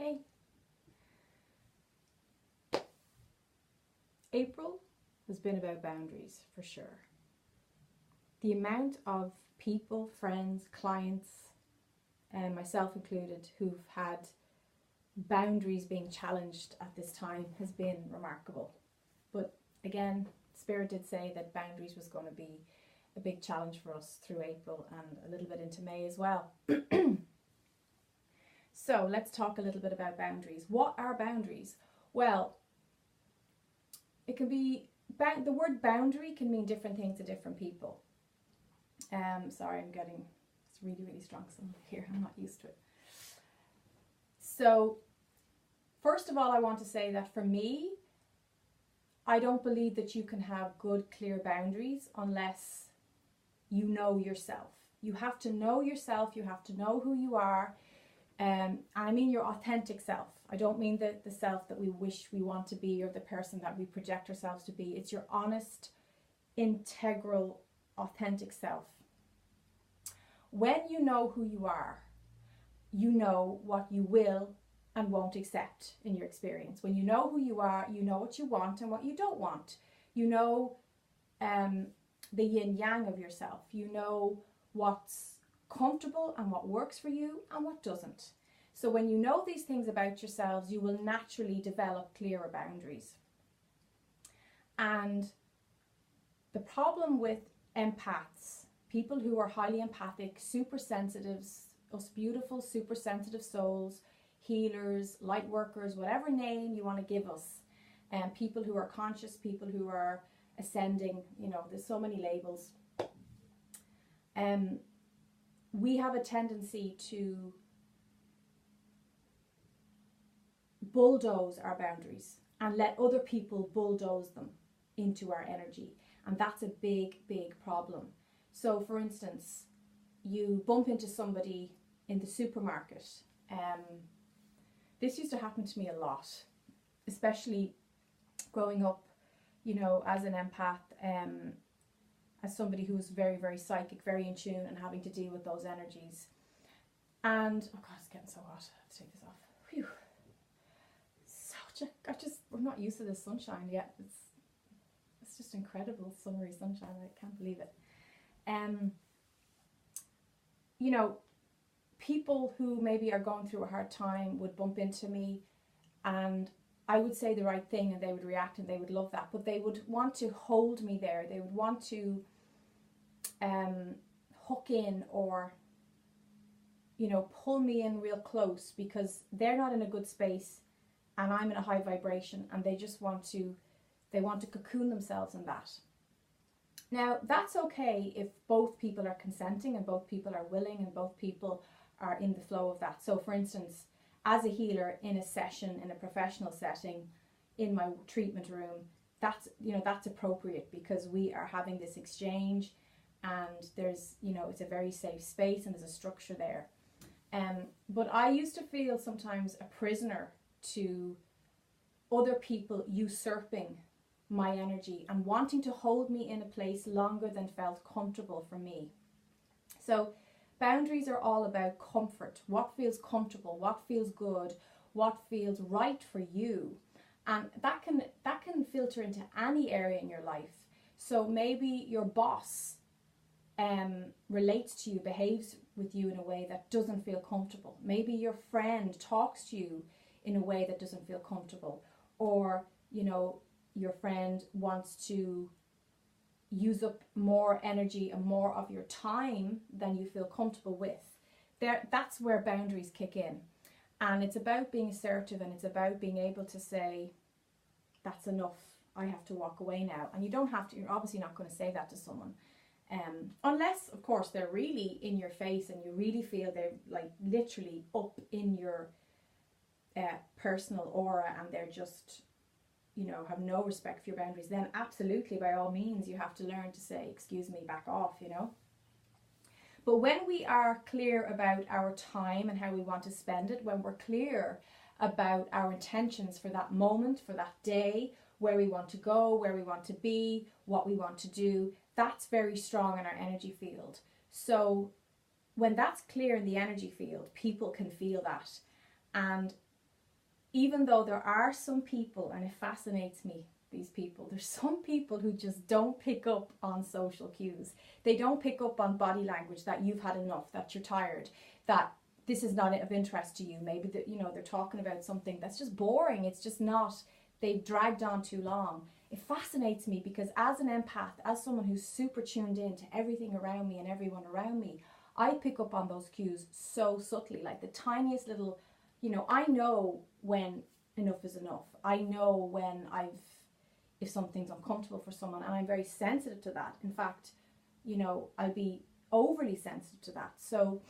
Hey. April has been about boundaries for sure. The amount of people, friends, clients, and myself included, who've had boundaries being challenged at this time has been remarkable. But again, Spirit did say that boundaries was going to be a big challenge for us through April and a little bit into May as well. So let's talk a little bit about boundaries. What are boundaries? Well, it can be, the word boundary can mean different things to different people. Sorry, it's really, really strong sun here. I'm not used to it. So, first of all, I want to say that for me, I don't believe that you can have good, clear boundaries unless you know yourself. You have to know yourself. You have to know who you are. And I mean your authentic self. I don't mean the self that we wish we want to be or the person that we project ourselves to be. It's your honest, integral, authentic self. When you know who you are, you know what you will and won't accept in your experience. When you know who you are, you know what you want and what you don't want. You know the yin yang of yourself. You know what's comfortable and what works for you and what doesn't. So when you know these things about yourselves, you will naturally develop clearer boundaries. And the problem with empaths, people who are highly empathic, super sensitives, us beautiful, super sensitive souls, healers, light workers, whatever name you want to give us, and people who are conscious, people who are ascending, there's so many labels. We have a tendency to bulldoze our boundaries and let other people bulldoze them into our energy. And that's a big, big problem. So for instance, you bump into somebody in the supermarket. This used to happen to me a lot, especially growing up, as an empath, as somebody who was very, very psychic, very in tune and having to deal with those energies. And, oh God, it's getting so hot. I have to take this off. Whew. I'm not used to this sunshine yet. It's just incredible summery sunshine. I can't believe it. People who maybe are going through a hard time would bump into me and I would say the right thing and they would react and they would love that, but they would want to hold me there. They would want to hook in or, pull me in real close because they're not in a good space and I'm in a high vibration and they just want to cocoon themselves in that. Now, that's okay if both people are consenting and both people are willing and both people are in the flow of that. So for instance, as a healer in a session, in a professional setting, in my treatment room, that's appropriate because we are having this exchange and there's, it's a very safe space and there's a structure there. But I used to feel sometimes a prisoner to other people usurping my energy and wanting to hold me in a place longer than felt comfortable for me. So boundaries are all about comfort. What feels comfortable, what feels good, what feels right for you. And that can filter into any area in your life. So maybe your boss relates to you, behaves with you in a way that doesn't feel comfortable. Maybe your friend talks to you in a way that doesn't feel comfortable. Or, your friend wants to use up more energy and more of your time than you feel comfortable with. That's where boundaries kick in. And it's about being assertive and it's about being able to say, that's enough, I have to walk away now. And you don't have to, you're obviously not going to say that to someone. Unless, of course, they're really in your face and you really feel they're like literally up in your personal aura and they're just, have no respect for your boundaries, then absolutely, by all means, you have to learn to say, excuse me, back off, But when we are clear about our time and how we want to spend it, when we're clear about our intentions for that moment, for that day, where we want to go, where we want to be, what we want to do, that's very strong in our energy field. So when that's clear in the energy field, people can feel that. And even though there are some people, and it fascinates me, these people, there's some people who just don't pick up on social cues. They don't pick up on body language, that you've had enough, that you're tired, that this is not of interest to you. Maybe that, you know, they're talking about something that's just boring. It's just not, they've dragged on too long. It fascinates me because as an empath, as someone who's super tuned in to everything around me and everyone around me, I pick up on those cues so subtly, like the tiniest little, you know, I know when enough is enough. I know when if something's uncomfortable for someone, and I'm very sensitive to that. In fact, you know, I'll be overly sensitive to that. So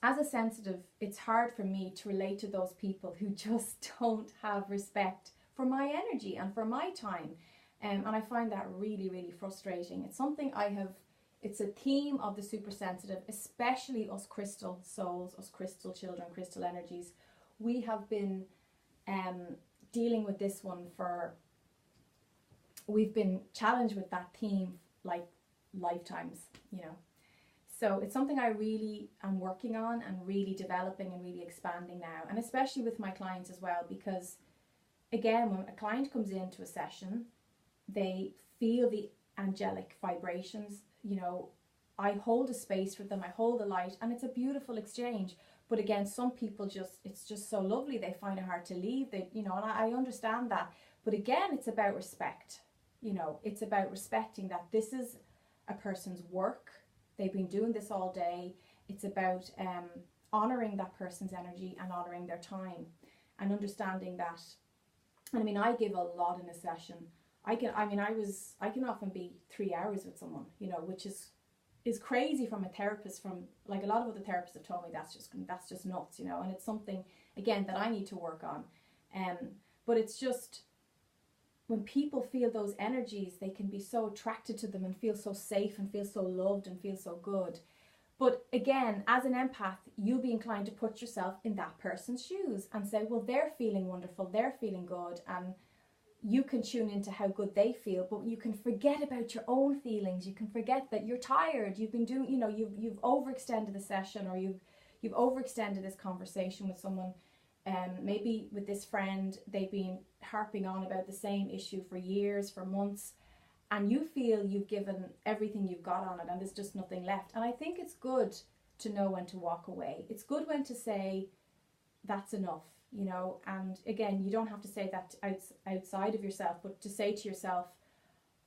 as a sensitive, it's hard for me to relate to those people who just don't have respect for my energy and for my time. And I find that really, really frustrating. It's something it's a theme of the super sensitive, especially us crystal souls, us crystal children, crystal energies. We have been dealing with this one we've been challenged with that theme like lifetimes, you know. So it's something I really am working on and really developing and really expanding now. And especially with my clients as well, because again, when a client comes into a session, they feel the angelic vibrations, you know, I hold a space for them, I hold the light, and it's a beautiful exchange. But again, some people it's just so lovely, they find it hard to leave, they, you know, and I understand that. But again, it's about respect, you know, it's about respecting that this is a person's work. They've been doing this all day. It's about honouring that person's energy and honouring their time and understanding that. And I mean, I give a lot in a session. I can often be 3 hours with someone, you know, which is crazy from a therapist. From like a lot of other therapists have told me that's just nuts, you know. And it's something again that I need to work on. But it's just when people feel those energies, they can be so attracted to them and feel so safe and feel so loved and feel so good. But again, as an empath, you'll be inclined to put yourself in that person's shoes and say, well, they're feeling wonderful, they're feeling good, and you can tune into how good they feel, but you can forget about your own feelings. You can forget that you're tired. You've been doing, you know, you've overextended the session, or you've overextended this conversation with someone. Maybe with this friend, they've been harping on about the same issue for years, for months, and you feel you've given everything you've got on it and there's just nothing left. And I think it's good to know when to walk away. It's good when to say, that's enough, you know. And again, you don't have to say that outside of yourself, but to say to yourself,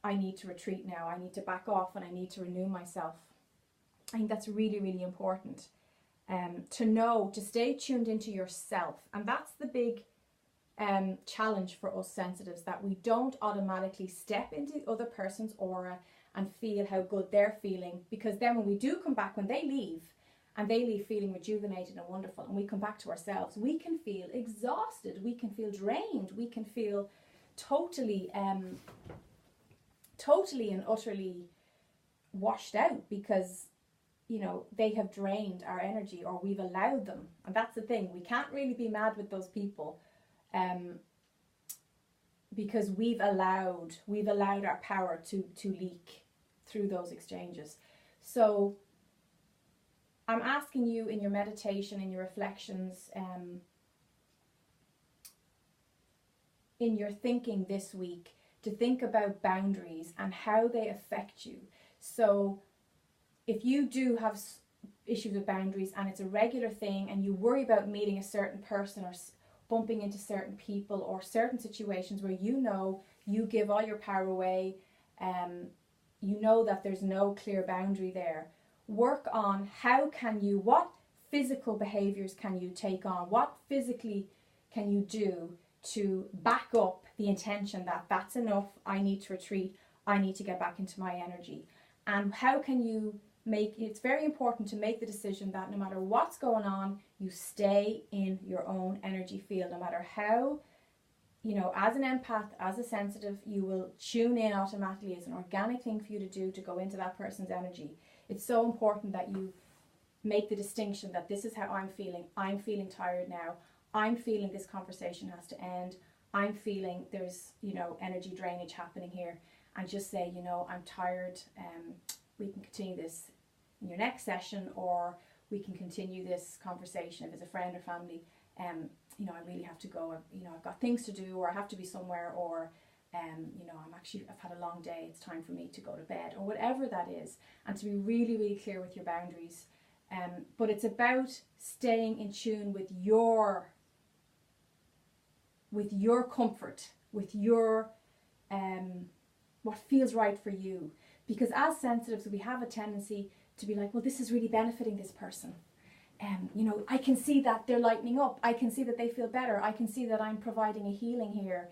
I need to retreat now, I need to back off, and I need to renew myself. I think that's really, really important. To know, to stay tuned into yourself. And that's the big challenge for us sensitives, that we don't automatically step into the other person's aura and feel how good they're feeling, because then when we do come back, when they leave, and they leave feeling rejuvenated and wonderful, and we come back to ourselves, we can feel exhausted, we can feel drained, we can feel totally and utterly washed out, because you know, they have drained our energy, or we've allowed them. And that's the thing, we can't really be mad with those people because we've allowed our power to leak through those exchanges. So I'm asking you in your meditation, in your reflections, in your thinking this week, to think about boundaries and how they affect you. So if you do have issues with boundaries and it's a regular thing, and you worry about meeting a certain person or bumping into certain people or certain situations where you know you give all your power away, you know that there's no clear boundary there, work on what physical behaviors can you take on, what physically can you do to back up the intention that that's enough, I need to retreat, I need to get back into my energy. And how can you it's very important to make the decision that no matter what's going on, you stay in your own energy field. No matter how, you know, as an empath, as a sensitive, you will tune in automatically. It's an organic thing for you to do, to go into that person's energy. It's so important that you make the distinction that this is how I'm feeling tired now, I'm feeling this conversation has to end, I'm feeling there's, you know, energy drainage happening here, and just say, you know, I'm tired, we can continue this in your next session, or we can continue this conversation if it's a friend or family you know, I really have to go, you know, I've got things to do, or I have to be somewhere, or you know, I've had a long day, it's time for me to go to bed, or whatever that is. And to be really, really clear with your boundaries. But it's about staying in tune with your comfort, with your what feels right for you. Because as sensitives, we have a tendency to be like, well, this is really benefiting this person. You know, I can see that they're lightening up. I can see that they feel better. I can see that I'm providing a healing here.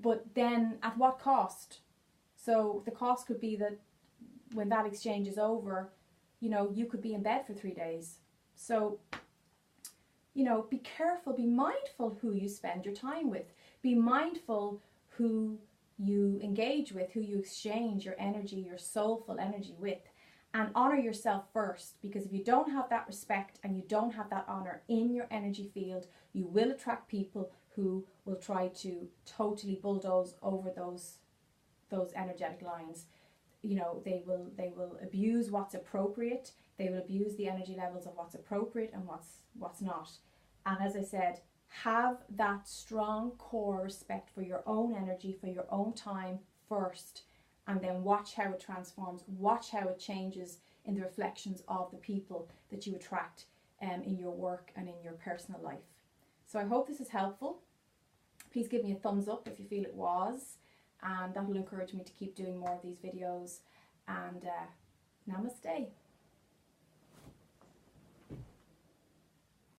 But then at what cost? So the cost could be that when that exchange is over, you know, you could be in bed for 3 days. So, you know, be careful, be mindful who you spend your time with. Be mindful who you engage with, who you exchange your energy, your soulful energy with. And honor yourself first, because if you don't have that respect and you don't have that honor in your energy field, you will attract people who will try to totally bulldoze over those energetic lines. You know, they will abuse what's appropriate. They will abuse the energy levels of what's appropriate and what's not. And as I said, have that strong core respect for your own energy, for your own time first, and then watch how it transforms, watch how it changes in the reflections of the people that you attract in your work and in your personal life. So I hope this is helpful. Please give me a thumbs up if you feel it was, and that will encourage me to keep doing more of these videos. And namaste.